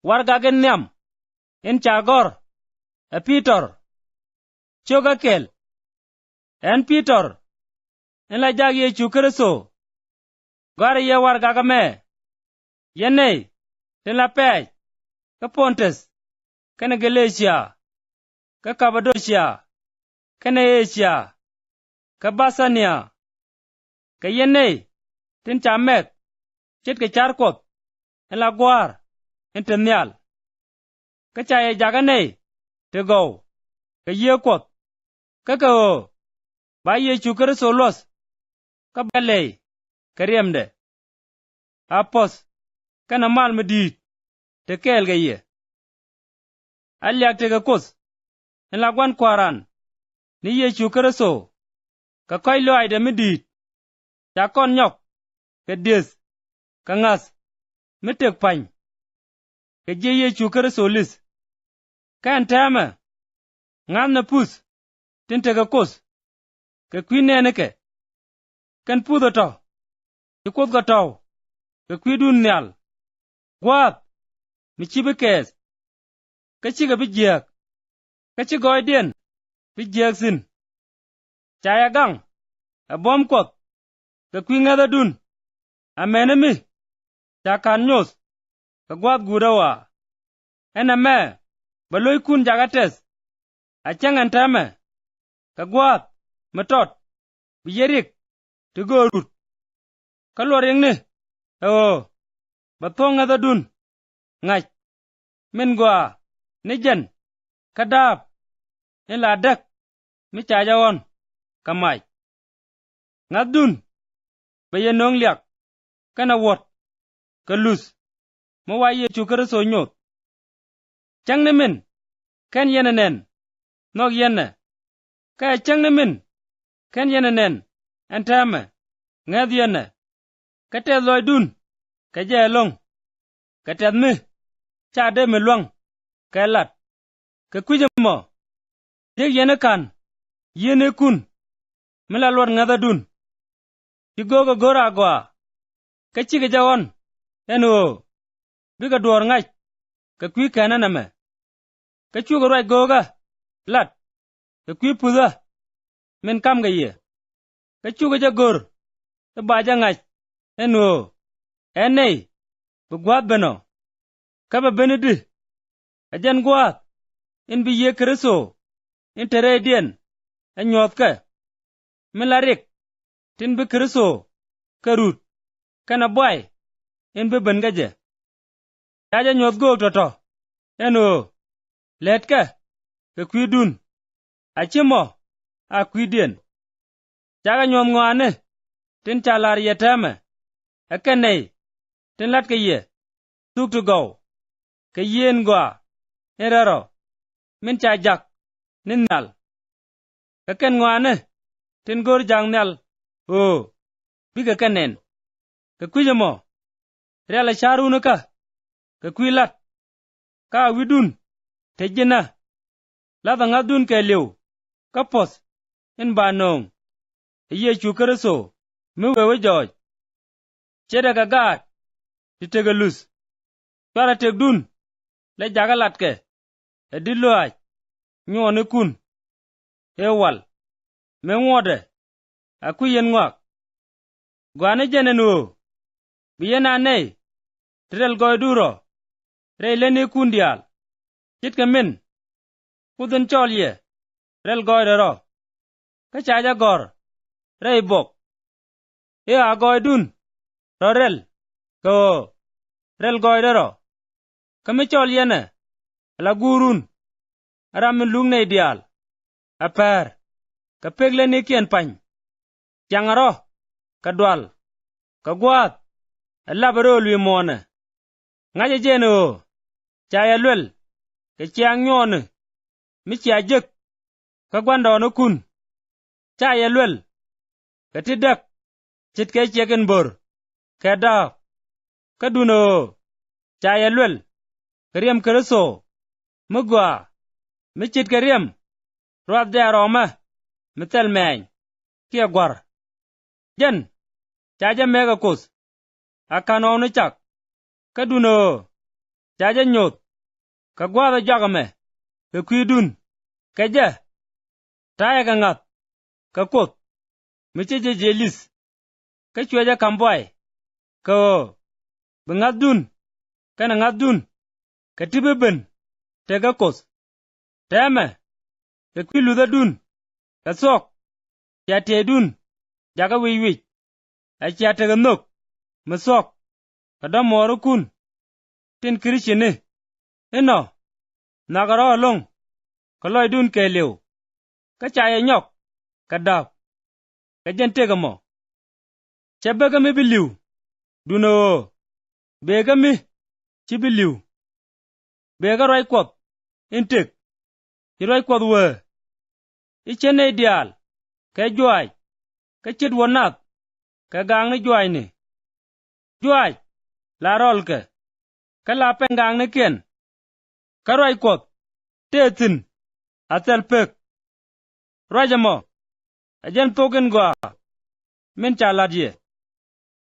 wargagen nyam, en chagor, e Peter, choga kel, en Peter, en la jag Yesu Kristo, gare ye wargaga me, yenei, ten la pej, ka Pontus, kene Galatia, ka Cappadocia, kene Asia, ka Basania, ka yenei, ten chamek, chet ke charkot, en la gwar, en temial, ka chaye jaganei, te go, ka yekot, ka o, ba Yesu Kristo los, ka belei, ka riemde, apos, kana mal medit, te kel ga ye. Alyak te ga kus, en la gwan kwaran, ni Yesu Kristo, ka koy lo ay de medit, cha kon nyok, ka des, ka ngas, mitek pany, ka je Yesu Kristo lis, ka entame, ngam na pus, tin te ga kus, ka kwi nene ke, kan pudo to, ti kut ga to, ka kwi dun nyal, gwap, mi chibi kes, ka chiga bi jiak, ka chi goy den, bi jiak sin, chaya gang, a bom kot, ka kwi ngada dun, a mene mi, cha kan nyos, ka gwap gudawa, ena me, baloy kun jagates, a changan tame, ka gwap, matot, bi yerik, ti gorut, ka loring ni, bathong ngada dun, ngach, min gwa, ni jen, kadab, in la dak, mi chaja on, kamay. Ngad dun, baye nong liak, kana wot, ka lus, mawa Yesu Kristo nyot. Chang ni min, ken yene nen, nog yene, kaya chang ni min, ken yene nen, entame, ngad yene, kate loy dun, ka jaya long, kate mi, cha de mi luang, ka lat, ka kuje mo, yek yene kan, yene kun, mila lor ngada dun, ti goga gora gwa, ka chige jawon, eno, biga duor ngach, ka kwi kanana me, ka chuga roi goga, lat, ka kwi puda, min kam ga ye, ka chuga jagor, ka baja ngach, eno, enei, bugwat beno, ka ba benedi, ajan gwat, in bi ye Kristo, in tere dien, en nyot ka, milarik, tin bi Kristo, karut, kana boy, in bi ben gaje. Aja nyot go toto, eno, let ka kwi dun, achimo, a kwi dien. Jaga nyom ngwane, tin chalar yetame, akanei, tin lat ka ye, tuk tu go, ka yen gwa, eraro, min cha jak, nin nal. Kaken ngwane, tin gor jang nal, biga kanen, ka kwi jamo, reala charunu ka kwi lat, ka widun, te jina, lada ngadun ke liu, ka pos, in ba nong, Yesu Kristo, mi wewe joj, chede ka gad, ti tege lus, twara tek dun, le jaga lat ke, diluaj, nyone kun, wal, me ngode, akuyen ngwak, gwane jene nuo, biyena nei, tirel goy duro, rei lene kundial, chit ka min, kudun cholye, rel goy dero, ka chaja gor, rei bok, a goy dun, rel, ko, rel goy dero, ka mi cholyene, la gurun, aramin lung nei dial, aper, ka pegle ni kien pany, changaro, ka dwal, ka gwat, labaro lwi mone, ngaje jeno, chaya lwel, ka chiang nyone, mi chia jek, ka gwandono kun, chaya lwel, ka tidak, chit ke chiegen bor, ka da, ka duno, chaya lwel, ka riem Kristo, mugwa, mi chit ka riem, ruat de aroma, mi tel meny, kia gwar, jen, chaja mega kus, akano ni chak, ka duno, cha nyot ka gwa da jagame ka kwidun ka je ta ga ngat ka kot mi che jelis ka chweja kambwai ka bengadun kana ngadun ka tibeben te ga kos teme ka kwilu da dun ka sok ya te dun jaga wiwi a cha te ga nok masok ka da moro kun tin krishine eno nagaro long ka loy dun ke lew ka cha ye nyok ka dab ka jente ga mo chebe ga mi biliw duno be ga mi ci biliw be ga roy kwot intek ci roy kwot we ichene ideal ka juaj ka chit wonat ka gang ni juaj ni juaj la rol ka la pengang ni ken ka roy kwot tetin atel pek rojamo ajen token gwa min chaladye